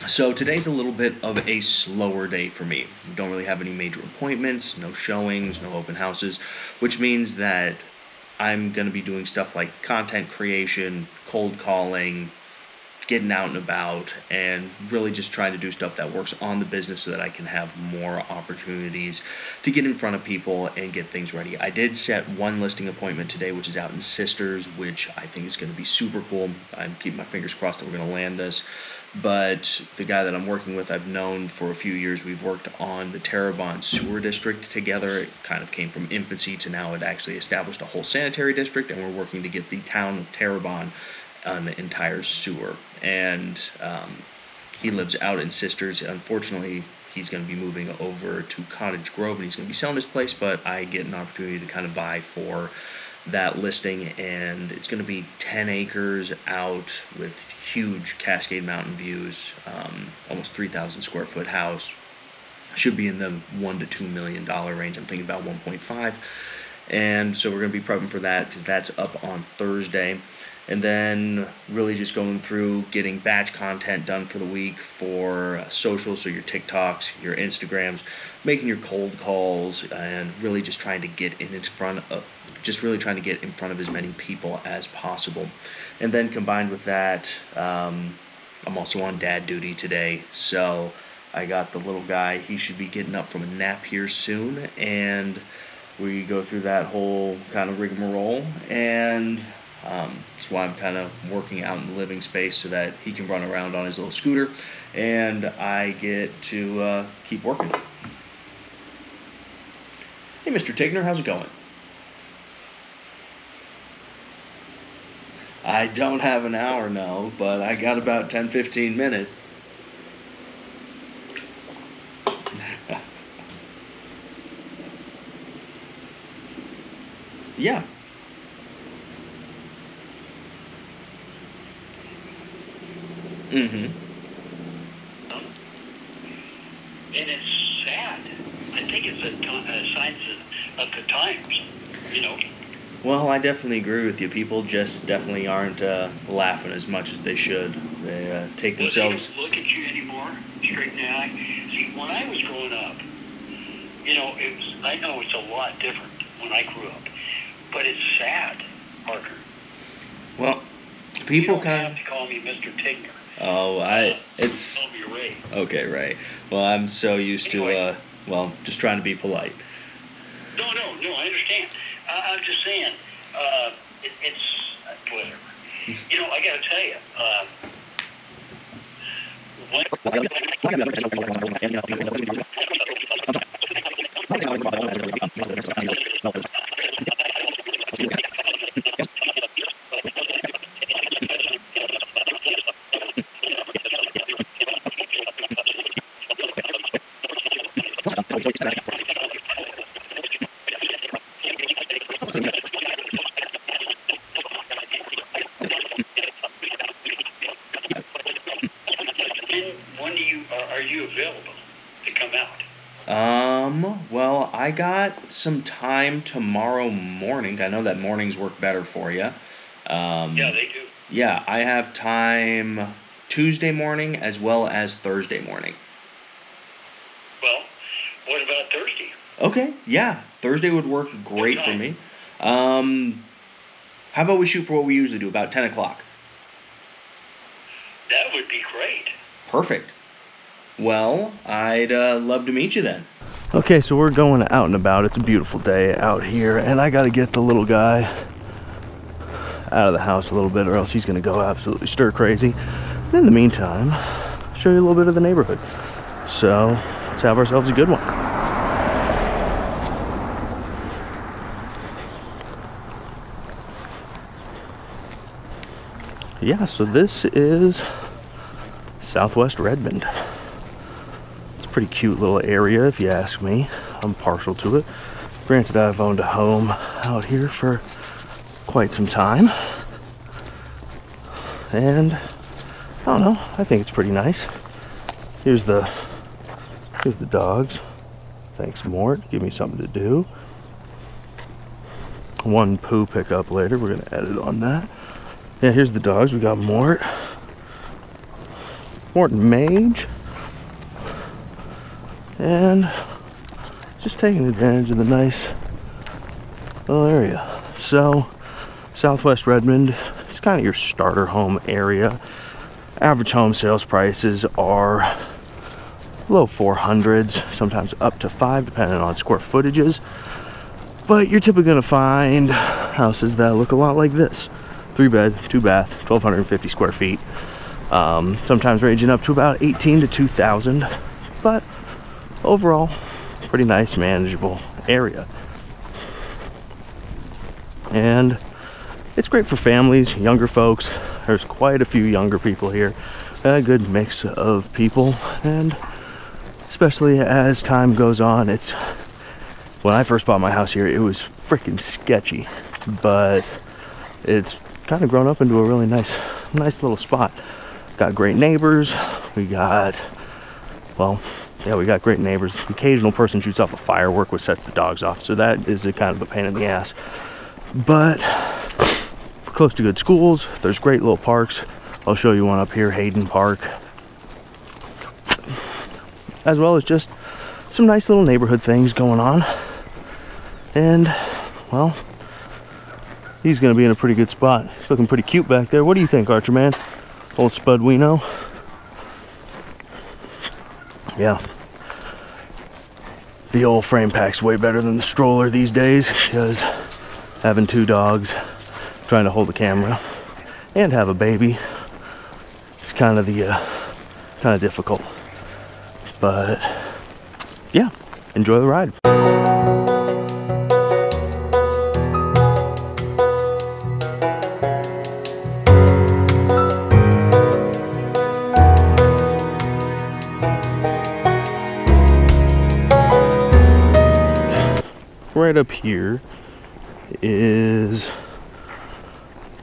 So today's a little bit of a slower day for me. Don't really have any major appointments, no showings, no open houses, which means that I'm going to be doing stuff like content creation, cold calling, getting out and about, and really just trying to do stuff that works on the business so that I can have more opportunities to get in front of people and get things ready. I did set one listing appointment today, which is out in Sisters, which I think is going to be super cool. I'm keeping my fingers crossed that we're going to land this. But the guy that I'm working with, I've known for a few years. We've worked on the Terrebonne Sewer District together. It kind of came from infancy to now it actually established a whole sanitary district, and we're working to get the town of Terrebonne an entire sewer. And he lives out in Sisters. Unfortunately, he's going to be moving over to Cottage Grove, and he's going to be selling his place, but I get an opportunity to kind of vie for that listing, and it's going to be 10 acres out with huge Cascade Mountain views, almost 3,000 square foot house. Should be in the $1 to $2 million range. I'm thinking about 1.5. And so we're going to be prepping for that because that's up on Thursday. And then really just going through getting batch content done for the week for social, so your TikToks, your Instagrams, making your cold calls, and really just trying to get in front of, as many people as possible. And then combined with that, I'm also on dad duty today, so I got the little guy. He should be getting up from a nap here soon, and we go through that whole kind of rigmarole, and that's why I'm kind of working out in the living space so that he can run around on his little scooter, and I get to keep working. Hey, Mr. Tigner, how's it going? I don't have an hour, no, but I got about 10-15 minutes. Yeah. Mm-hmm. And it's sad. I think it's a sign of the times, you know. Well, I definitely agree with you. People just definitely aren't laughing as much as they should. They take themselves... They don't look at you anymore, straight in the eye. See, when I was growing up, you know, I know it's a lot different when I grew up, but it's sad, Parker. Well, people you don't kind have to call me Mr. Tigner. Oh, it's... Call me Ray. Okay, right. Well, I'm so used anyway, to, just trying to be polite. No, I understand. I'm just saying, it's whatever. You know, I got to tell you, when are you available to come out? Well, I got some time tomorrow morning. I know that mornings work better for you. Yeah, they do. Yeah, I have time Tuesday morning as well as Thursday morning. Well, what about Thursday? Okay, yeah, Thursday would work great for me. How about we shoot for what we usually do, about 10 o'clock? That would be great. Perfect. Well, I'd love to meet you then. Okay, so we're going out and about. It's a beautiful day out here, and I got to get the little guy out of the house a little bit, or else he's going to go absolutely stir crazy. And in the meantime, I'll show you a little bit of the neighborhood. So let's have ourselves a good one. Yeah, so this is South West Redmond. It's a pretty cute little area, if you ask me. I'm partial to it. Granted, I've owned a home out here for quite some time. And I don't know, I think it's pretty nice. Here's the dogs. Thanks, Mort. Give me something to do. One poo pickup later. We're gonna edit on that. Yeah, here's the dogs. We got Mort important mage. And just taking advantage of the nice little area. So, South West Redmond is kind of your starter home area. Average home sales prices are low 400s, sometimes up to 5, depending on square footages. But you're typically going to find houses that look a lot like this. 3-bed, 2-bath, 1,250 square feet. Sometimes ranging up to about 18 to 2,000. But overall, pretty nice, manageable area. And it's great for families, younger folks. There's quite a few younger people here. A good mix of people. And especially as time goes on, when I first bought my house here, it was freaking sketchy, but it's kind of grown up into a really nice little spot. Got great neighbors. We got great neighbors. The occasional person shoots off a firework, which sets the dogs off, so that is a kind of a pain in the ass. But close to good schools. There's great little parks. I'll show you one up here, Hayden Park, as well as just some nice little neighborhood things going on. And, well, he's going to be in a pretty good spot. He's looking pretty cute back there. What do you think, Archer Man? Old Spud Wino. Yeah. The old frame pack's way better than the stroller these days, because having 2 dogs, trying to hold the camera, and have a baby, it's kind of difficult. But, yeah, enjoy the ride. Right up here is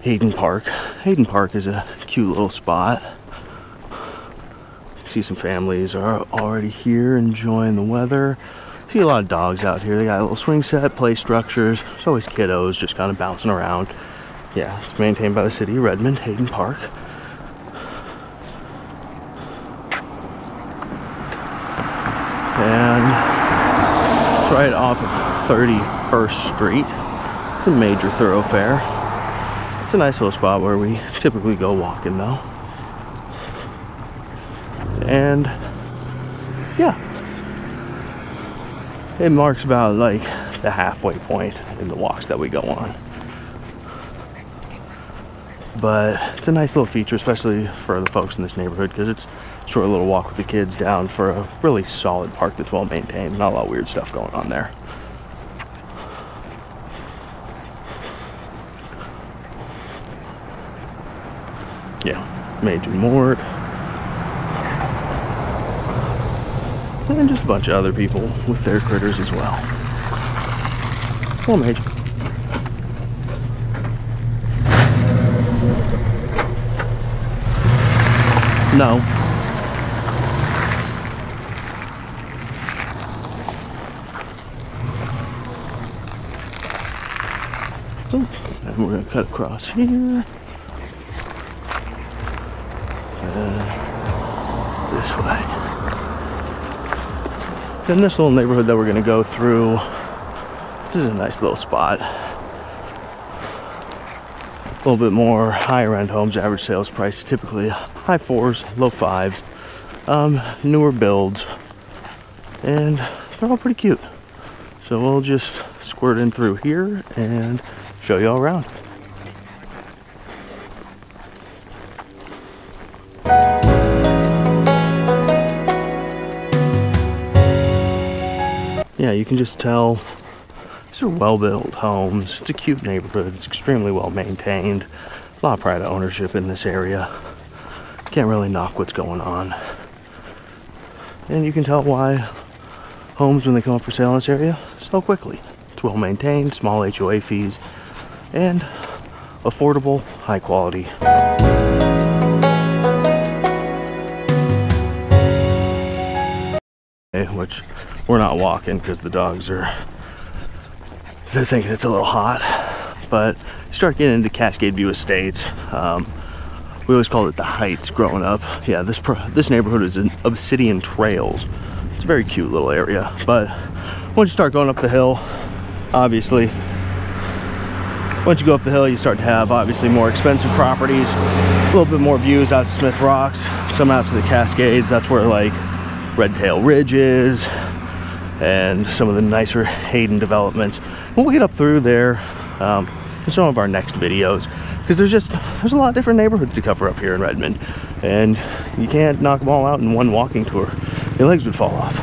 Hayden Park. Hayden Park is a cute little spot. See some families are already here enjoying the weather. See a lot of dogs out here. They got a little swing set, play structures. There's always kiddos just kind of bouncing around. Yeah, it's maintained by the city of Redmond, Hayden Park. And it's right off of 31st Street, the major thoroughfare. It's a nice little spot where we typically go walking though. And yeah, it marks about like the halfway point in the walks that we go on. But it's a nice little feature, especially for the folks in this neighborhood, because it's a short little walk with the kids down for a really solid park that's well maintained. Not a lot of weird stuff going on there. Yeah, Major Mort. And just a bunch of other people with their critters as well. Well, Major. No. Oh, and we're going to cut across here. This way. Then this little neighborhood that we're going to go through, this is a nice little spot. A little bit more higher end homes, average sales price typically high 4s, low 5s, newer builds, and they're all pretty cute. So we'll just squirt in through here and show you all around. Yeah, you can just tell these are well-built homes. It's a cute neighborhood. It's extremely well maintained. A lot of pride of ownership in this area. Can't really knock what's going on. And you can tell why homes, when they come up for sale in this area, sell quickly. It's well maintained, small HOA fees, and affordable, high quality. Which we're not walking because the dogs they're thinking it's a little hot. But you start getting into Cascade View Estates, We always called it the Heights growing up. Yeah, this neighborhood is in Obsidian Trails. It's a very cute little area, but once you start going up the hill, obviously, once you go up the hill, you start to have obviously more expensive properties, a little bit more views out to Smith Rocks, some out to the Cascades. That's where like Red Tail Ridge is, and some of the nicer Hayden developments. When we get up through there, in some of our next videos, because there's a lot of different neighborhoods to cover up here in Redmond, and you can't knock them all out in one walking tour. Your legs would fall off.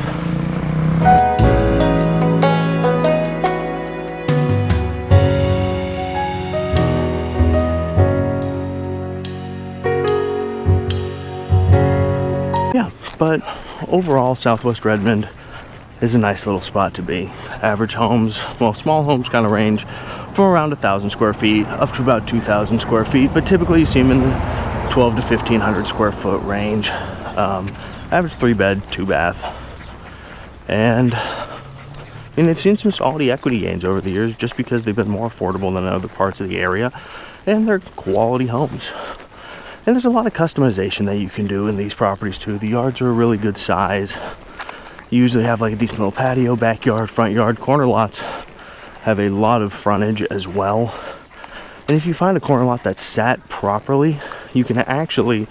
Yeah, but overall, Southwest Redmond is a nice little spot to be. Average homes, well, small homes kind of range from around 1,000 square feet up to about 2,000 square feet, but typically you see them in the 12 to 1,500 square foot range. Average 3-bed, 2-bath. And I mean, they've seen some solid equity gains over the years just because they've been more affordable than other parts of the area, and they're quality homes. And there's a lot of customization that you can do in these properties too. The yards are a really good size. You usually have like a decent little patio, backyard, front yard. Corner lots have a lot of frontage as well. And if you find a corner lot that's sat properly, you can actually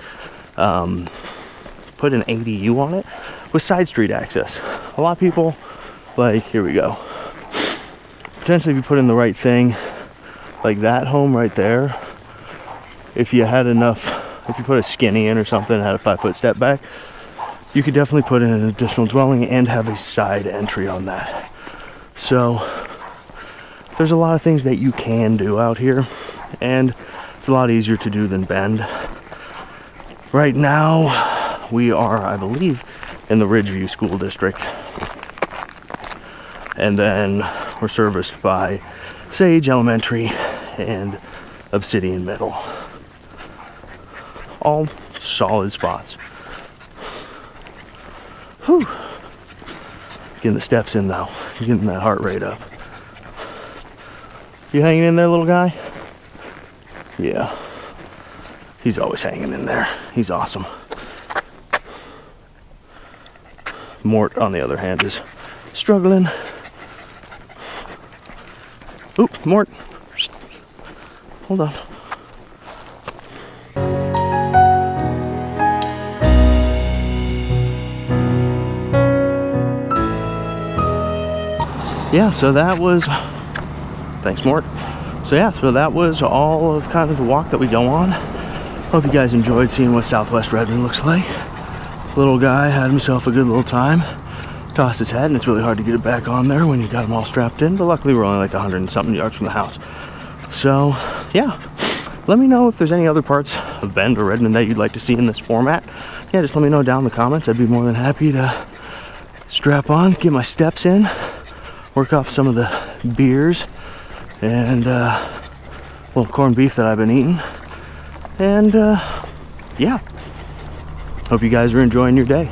put an ADU on it with side street access. A lot of people, like, here we go. Potentially if you put in the right thing, like that home right there, if you had enough, if you put a skinny in or something and had a 5-foot step back, you could definitely put in an additional dwelling and have a side entry on that. So there's a lot of things that you can do out here, and it's a lot easier to do than Bend. Right now we are, I believe, in the Ridgeview School District, and then we're serviced by Sage Elementary and Obsidian Middle. All solid spots. Whew. Getting the steps in though, getting that heart rate up. You hanging in there, little guy? Yeah. He's always hanging in there. He's awesome. Mort, on the other hand, is struggling. Oop, Mort. Hold on. Yeah, so that was, thanks Mort. So yeah, so that was all of kind of the walk that we go on. Hope you guys enjoyed seeing what Southwest Redmond looks like. Little guy had himself a good little time. Tossed his head, and it's really hard to get it back on there when you got him all strapped in, but luckily we're only like 100 and something yards from the house. So yeah, let me know if there's any other parts of Bend or Redmond that you'd like to see in this format. Yeah, just let me know down in the comments. I'd be more than happy to strap on, get my steps in, work off some of the beers and well, corned beef that I've been eating. And yeah, hope you guys are enjoying your day.